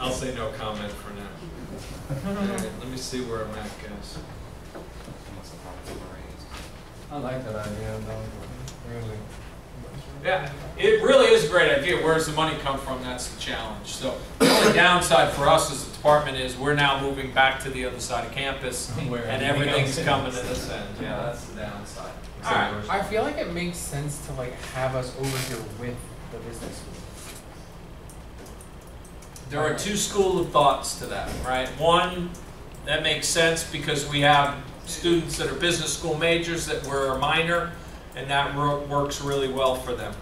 I'll say no comment for now. All right, let me see where Matt goes. I like that idea, though. Really. Yeah, it really is a great idea. Where's the money come from? That's the challenge. So the only downside for us as a department is we're now moving back to the other side of campus, and everything's coming to this end. Yeah, that's the downside. All right. I feel like it makes sense to like have us over here with the business school. There are two schools of thoughts to that, right? One, that makes sense because we have students that are business school majors that were a minor, and that works really well for them.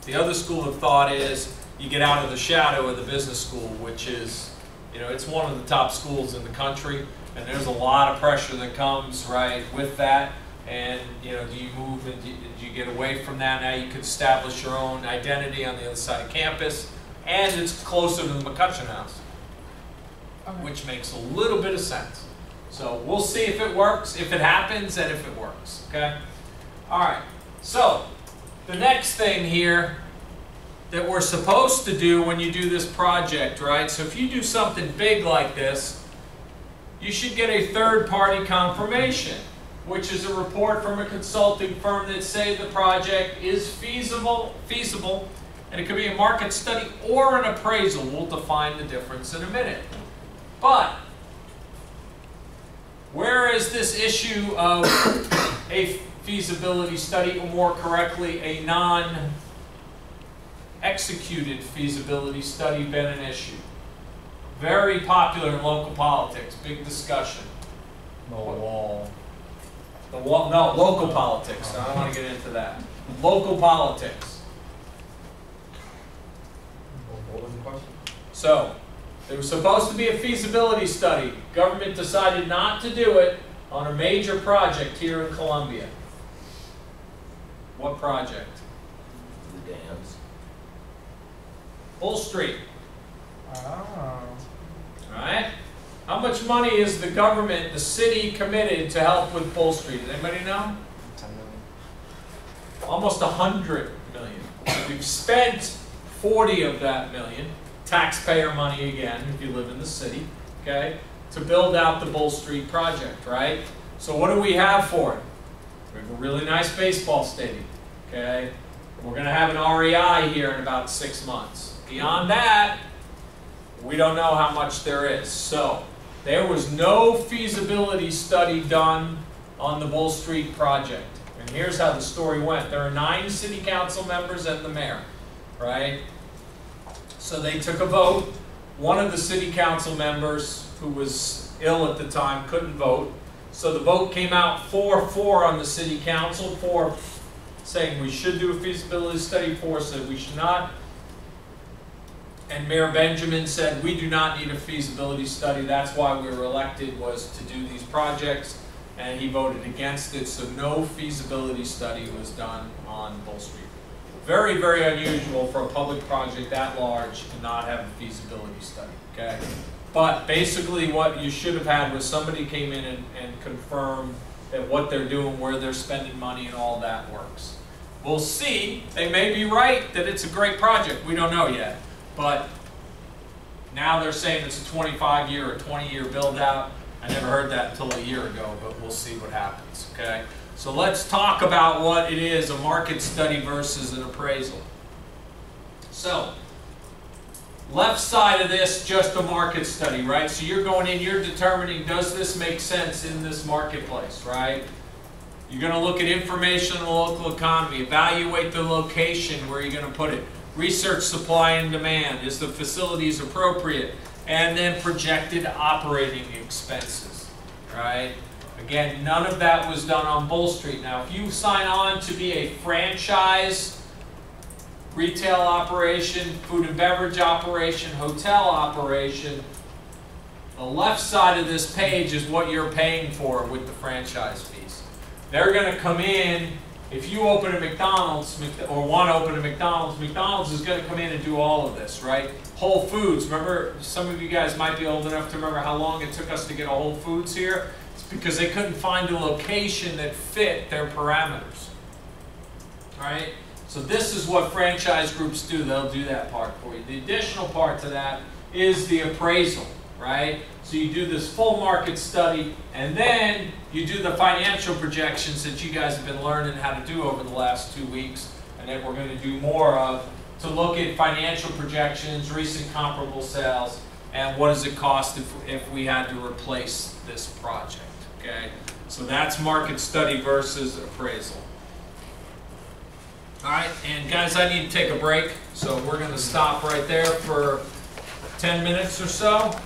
The other school of thought is you get out of the shadow of the business school, which is, it's one of the top schools in the country, and there's a lot of pressure that comes, right, with that. And, do you move and do you get away from that? Now you can establish your own identity on the other side of campus, and it's closer to the McCutcheon House, which makes a little bit of sense. So we'll see if it works, if it happens, and if it works, okay? All right, so the next thing here that we're supposed to do when you do this project, right? So if you do something big like this, you should get a third-party confirmation, which is a report from a consulting firm that say the project is feasible, and it could be a market study or an appraisal. We'll define the difference in a minute. But where is this issue of a feasibility study, or more correctly, a non-executed feasibility study been an issue? Very popular in local politics, big discussion. The wall. The wall, no, local politics. I don't want to get into that. Local politics. What was the question? So, there was supposed to be a feasibility study. Government decided not to do it on a major project here in Columbia. What project? The dams. Bull Street. Oh. Alright? How much money is the government, the city, committed to help with Bull Street? Does anybody know? 10 million. Almost $100 million. We've spent 40 of that million, taxpayer money again, if you live in the city, okay, to build out the Bull Street project, right? So what do we have for it? We have a really nice baseball stadium, okay? We're going to have an REI here in about 6 months. Beyond that, we don't know how much there is. So there was no feasibility study done on the Bull Street project. And here's how the story went. There are 9 city council members and the mayor, right? So they took a vote. One of the city council members, who was ill at the time, couldn't vote. So the vote came out 4-4 on the city council, 4 saying we should do a feasibility study, 4 said we should not. And Mayor Benjamin said, we do not need a feasibility study. That's why we were elected, was to do these projects. And he voted against it, so no feasibility study was done on Bull Street. Very, very unusual for a public project that large to not have a feasibility study, okay? But basically what you should have had was somebody came in and confirmed that what they're doing, where they're spending money, and all that works. We'll see. They may be right that it's a great project. We don't know yet. But now they're saying it's a 25-year or 20-year build-out. I never heard that until a year ago, but we'll see what happens, okay? So let's talk about what it is, a market study versus an appraisal. So, left side of this, just a market study, right? So you're going in, you're determining, does this make sense in this marketplace, right? You're going to look at information on the local economy, evaluate the location where you're going to put it, research supply and demand, is the facilities appropriate, and then projected operating expenses, right? Again, none of that was done on Bull Street. Now, if you sign on to be a franchise retail operation, food and beverage operation, hotel operation, the left side of this page is what you're paying for with the franchise fees. They're going to come in, if you open a McDonald's or want to open a McDonald's, McDonald's is going to come in and do all of this, right? Whole Foods, remember, some of you guys might be old enough to remember how long it took us to get a Whole Foods here? It's because they couldn't find a location that fit their parameters, right? So this is what franchise groups do. They'll do that part for you. The additional part to that is the appraisal, right? So you do this full market study, and then you do the financial projections that you guys have been learning how to do over the last 2 weeks, and that we're going to do more of, to look at financial projections, recent comparable sales, and what does it cost if we had to replace this project, okay? So that's market study versus appraisal. All right, and guys, I need to take a break, so we're going to stop right there for 10 minutes or so.